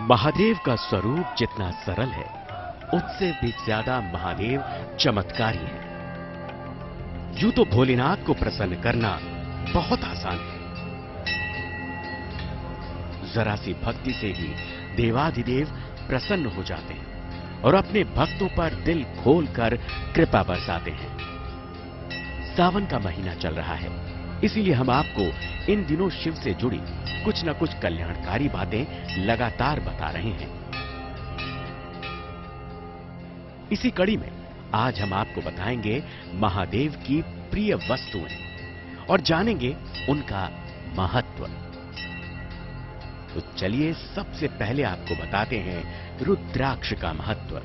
महादेव का स्वरूप जितना सरल है, उससे भी ज्यादा महादेव चमत्कारी है। यूं तो भोलेनाथ को प्रसन्न करना बहुत आसान है। जरा सी भक्ति से ही देवाधिदेव प्रसन्न हो जाते हैं और अपने भक्तों पर दिल खोलकर कृपा बरसाते हैं। सावन का महीना चल रहा है, इसीलिए हम आपको इन दिनों शिव से जुड़ी कुछ न कुछ कल्याणकारी बातें लगातार बता रहे हैं। इसी कड़ी में आज हम आपको बताएंगे महादेव की प्रिय वस्तुएं और जानेंगे उनका महत्व। तो चलिए सबसे पहले आपको बताते हैं रुद्राक्ष का महत्व।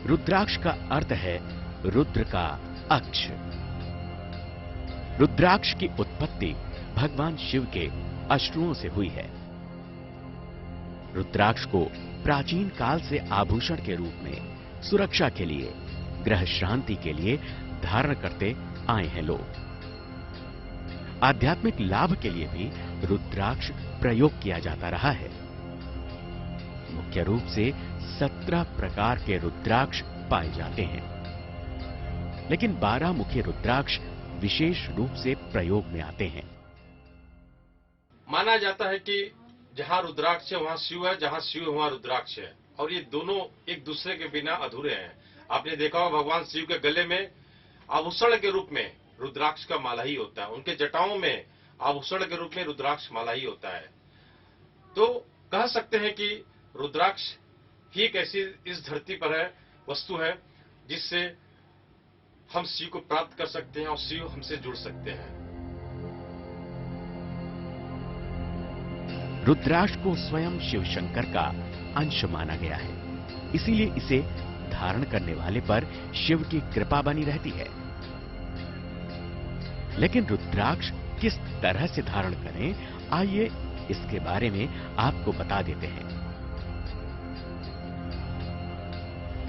रुद्राक्ष का अर्थ है रुद्र का अक्ष। रुद्राक्ष की उत्पत्ति भगवान शिव के अश्रुओं से हुई है। रुद्राक्ष को प्राचीन काल से आभूषण के रूप में सुरक्षा के लिए, ग्रह शांति के लिए धारण करते आए हैं लोग। आध्यात्मिक लाभ के लिए भी रुद्राक्ष प्रयोग किया जाता रहा है। मुख्य रूप से 17 प्रकार के रुद्राक्ष पाए जाते हैं, लेकिन 12 मुखी रुद्राक्ष विशेष रूप से प्रयोग में आते हैं। माना जाता है कि जहां रुद्राक्ष है वहां शिव है, जहां शिव है वहां रुद्राक्ष है, और ये दोनों एक दूसरे के बिना अधूरे हैं। आपने देखा होगा भगवान शिव के गले में आभूषण के रूप में रुद्राक्ष का माला ही होता है, उनके जटाओं में आभूषण के रूप में रुद्राक्ष माला ही होता है। तो कह सकते हैं कि रुद्राक्ष ही एक ऐसी इस धरती पर है वस्तु है जिससे हम शिव को प्राप्त कर सकते हैं और शिव हमसे जुड़ सकते हैं। रुद्राक्ष को स्वयं शिव शंकर का अंश माना गया है, इसीलिए इसे धारण करने वाले पर शिव की कृपा बनी रहती है। लेकिन रुद्राक्ष किस तरह से धारण करें, आइए इसके बारे में आपको बता देते हैं।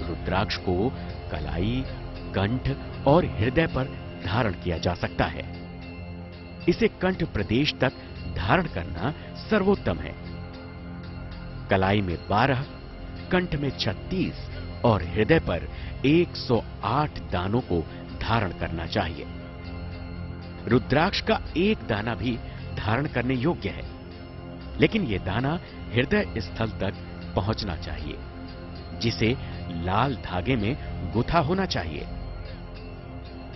रुद्राक्ष को कलाई, कंठ और हृदय पर धारण किया जा सकता है। इसे कंठ प्रदेश तक धारण करना सर्वोत्तम है। कलाई में 12, कंठ में 36 और हृदय पर 108 दानों को धारण करना चाहिए। रुद्राक्ष का एक दाना भी धारण करने योग्य है, लेकिन यह दाना हृदय स्थल तक पहुंचना चाहिए, जिसे लाल धागे में गुथा होना चाहिए।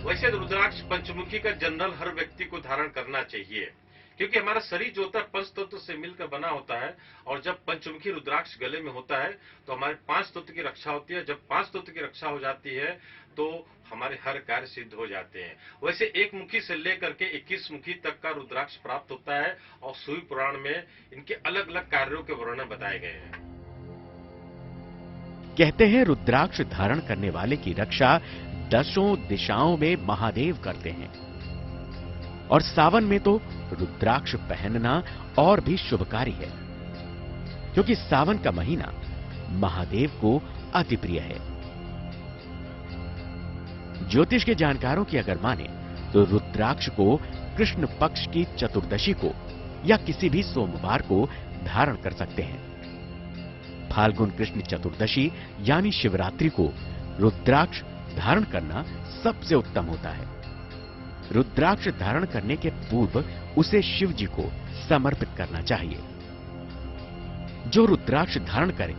वैसे रुद्राक्ष पंचमुखी का जनरल हर व्यक्ति को धारण करना चाहिए, क्योंकि हमारा शरीर जो होता है पंच तत्व से मिलकर बना होता है, और जब पंचमुखी रुद्राक्ष गले में होता है तो हमारे 5 तत्व की रक्षा होती है। जब 5 तत्व की रक्षा हो जाती है तो हमारे हर कार्य सिद्ध हो जाते हैं। वैसे एक मुखी से लेकर के 21 मुखी तक का रुद्राक्ष प्राप्त होता है, और सूर्य पुराण में इनके अलग अलग कार्यों के वर्णन बताए गए हैं। कहते हैं रुद्राक्ष धारण करने वाले की रक्षा 10 दिशाओं में महादेव करते हैं, और सावन में तो रुद्राक्ष पहनना और भी शुभकारी है, क्योंकि सावन का महीना महादेव को अति प्रिय है। ज्योतिष के जानकारों की अगर माने तो रुद्राक्ष को कृष्ण पक्ष की चतुर्दशी को या किसी भी सोमवार को धारण कर सकते हैं। फाल्गुन कृष्ण चतुर्दशी यानी शिवरात्रि को रुद्राक्ष धारण करना सबसे उत्तम होता है। रुद्राक्ष धारण करने के पूर्व उसे शिव जी को समर्पित करना चाहिए। जो रुद्राक्ष धारण करे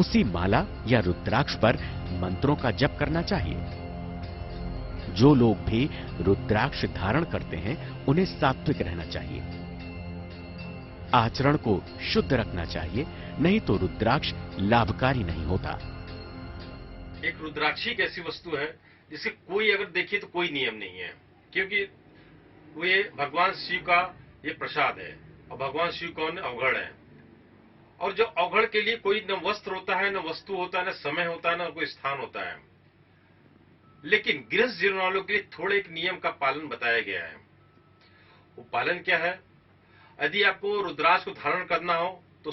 उसी माला या रुद्राक्ष पर मंत्रों का जप करना चाहिए। जो लोग भी रुद्राक्ष धारण करते हैं उन्हें सात्विक रहना चाहिए, आचरण को शुद्ध रखना चाहिए, नहीं तो रुद्राक्ष लाभकारी नहीं होता। एक रुद्राक्ष एक ऐसी वस्तु है जिसे कोई अगर देखे तो कोई नियम नहीं है, क्योंकि वे भगवान शिव का ये प्रसाद है, और भगवान शिव कौन अवघड़ है, और जो अवघड़ के लिए कोई न वस्त्र होता है, न वस्तु होता है, न समय होता है, न कोई स्थान होता है। लेकिन गृहस्थ जीवन वालों के लिए थोड़े एक नियम का पालन बताया गया है। वो पालन क्या है? यदि आपको रुद्राक्ष को धारण करना हो तो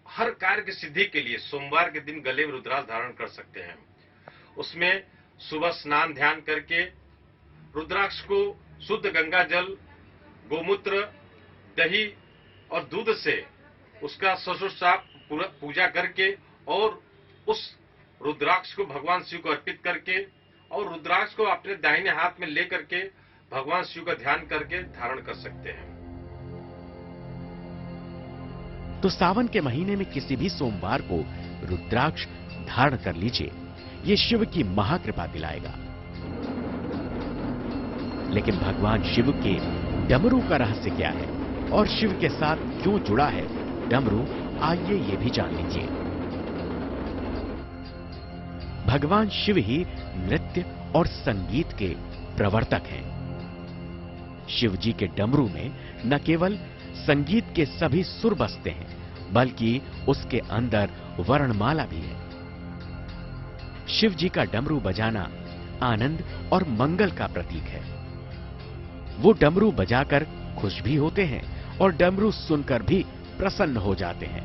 हर कार्य की सिद्धि के लिए सोमवार के दिन गले में रुद्राक्ष धारण कर सकते हैं। उसमें सुबह स्नान ध्यान करके रुद्राक्ष को शुद्ध गंगा जल, गोमूत्र, दही और दूध से उसका ससुरसाप पूजा करके और उस रुद्राक्ष को भगवान शिव को अर्पित करके और रुद्राक्ष को अपने दाहिने हाथ में लेकर के भगवान शिव का ध्यान करके धारण कर सकते हैं। तो सावन के महीने में किसी भी सोमवार को रुद्राक्ष धारण कर लीजिए, ये शिव की महाकृपा दिलाएगा। लेकिन भगवान शिव के डमरू का रहस्य क्या है और शिव के साथ क्यों जुड़ा है डमरू, आइए ये भी जान लीजिए। भगवान शिव ही नृत्य और संगीत के प्रवर्तक हैं। शिव जी के डमरू में न केवल संगीत के सभी सुर बसते हैं, बल्कि उसके अंदर वर्णमाला भी है। शिव जी का डमरू बजाना आनंद और मंगल का प्रतीक है। वो डमरू बजाकर खुश भी होते हैं और डमरू सुनकर भी प्रसन्न हो जाते हैं।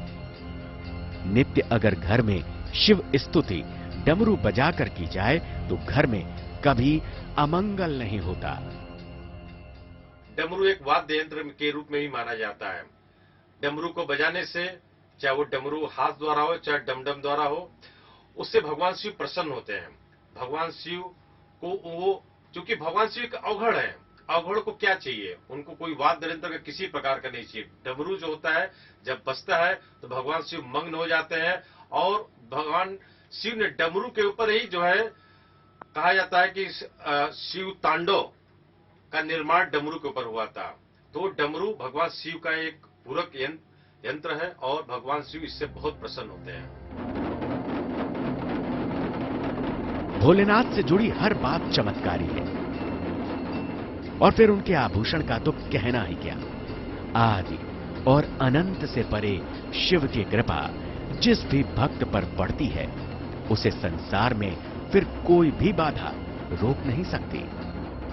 नित्य अगर घर में शिव स्तुति डमरू बजाकर की जाए तो घर में कभी अमंगल नहीं होता। डमरू एक वाद्य यंत्र के रूप में भी माना जाता है। डमरू को बजाने से, चाहे वो डमरू हाथ द्वारा हो चाहे डमडम द्वारा हो, उससे भगवान शिव प्रसन्न होते हैं। भगवान शिव को वो, चूंकि भगवान शिव एक अवघड़ है, अवघड़ को क्या चाहिए, उनको कोई वाद्य यंत्र का किसी प्रकार का नहीं चाहिए। डमरू जो होता है जब बजता है तो भगवान शिव मग्न हो जाते हैं और भगवान शिव ने डमरू के ऊपर ही जो है कहा जाता है कि शिव तांडव का निर्माण डमरू के ऊपर हुआ था। तो डमरू भगवान शिव का एक पूरक यंत्र है और भगवान शिव इससे बहुत प्रसन्न होते हैं। भोलेनाथ से जुड़ी हर बात चमत्कारी है और फिर उनके आभूषण का तो कहना ही क्या। आदि और अनंत से परे शिव की कृपा जिस भी भक्त पर पड़ती है, उसे संसार में फिर कोई भी बाधा रोक नहीं सकती।